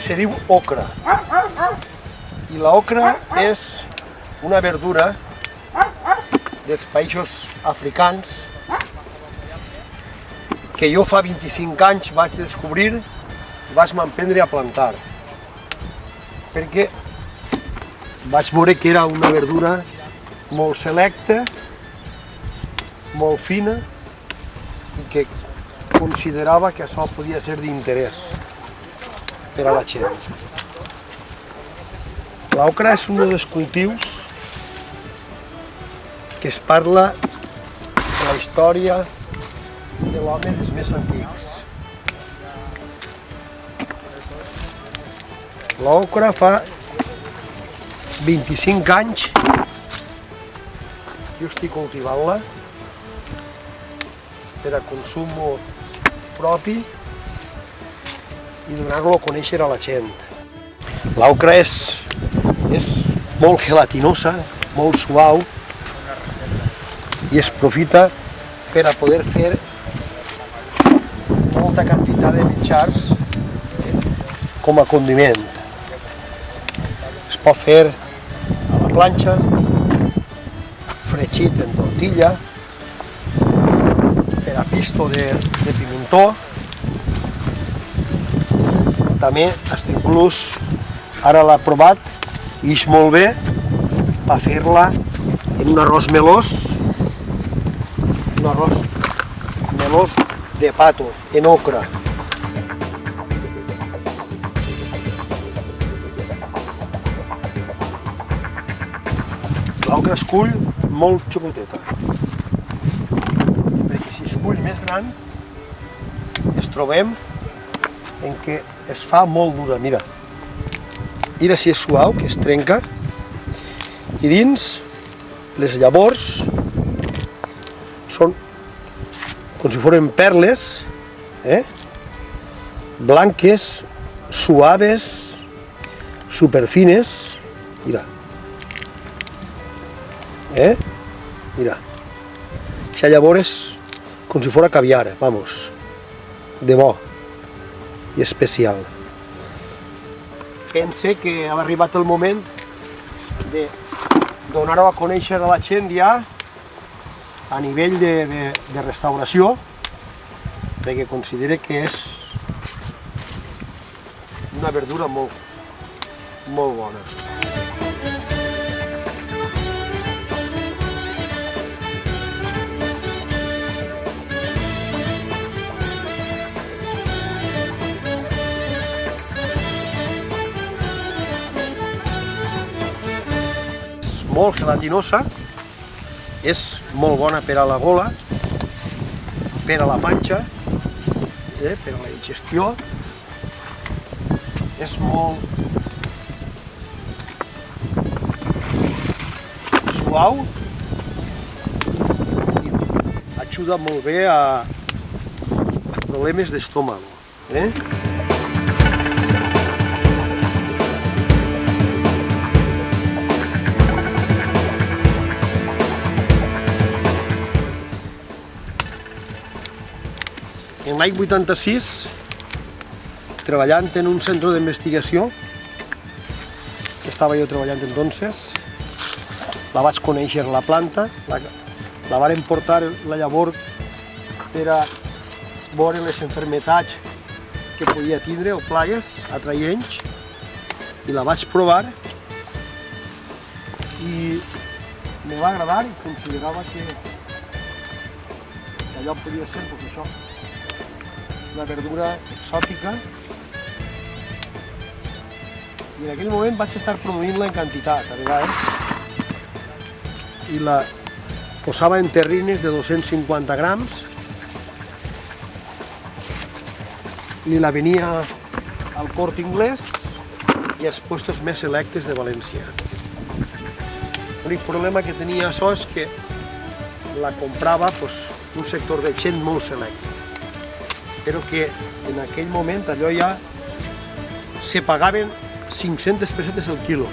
se diu ocra. I l'ocra és una verdura dels països africans que jo fa 25 anys vaig descobrir i vaig m'emprendre a plantar. Perquè vaig veure que era una verdura molt selecta, molt fina i que considerava que això podia ser d'interès per a la gent. L'ocra és un dels cultius que es parla de la història de l'home dels més antics. L'ocra fa 25 anys que jo estic cultivant-la per a consum propi i donar-lo a conèixer a la gent. L'ocra és molt gelatinosa, molt suau i es aprofita per a poder fer molta quantitat de menjars com a condiment. Es pot fer a la planxa, fregit en tortilla, per a pisto de pimentó. També, fins inclús, ara l'ha provat i és molt bé per fer-la en un arròs melós, de pato, en ocra. L'ocra es cull molt xocoteta, perquè si es cull més gran es trobem en què es fa molt dura, mira. Mira si és suau, que es trenca, i dins les llavors són com si foren perles, blanques, suaves, superfines, mira. Mira, aquesta llavor és com si fora caviar, vamos, de bo i especial. Pense que ha arribat el moment de donar-ho a conèixer a la gent ja a nivell de restauració, perquè considere que és una verdura molt bona. Molt gelatinosa, és molt bona per a la gola, per a la panxa, per a la digestió, és molt suau i ajuda molt bé a problemes d'estómago. En l'any 86, treballant en un centre d'investigació, que estava jo treballant entonces, la vaig conèixer la planta, la varen portar la llavor per a veure les malalties que podia tindre o plagues atraients, i la vaig provar i me va agradar i considerava que allò podia ser això. Una verdura exòtica i en aquell moment vaig estar produint-la en quantitat a vegades i la posava en terrines de 250 grams i la venia al Corte Inglés i als puestos més selectes de València. L'únic problema que tenia això és que la comprava un sector de gent molt selecte, però que en aquell moment allò ja se pagaven 500 pessetes el quilo.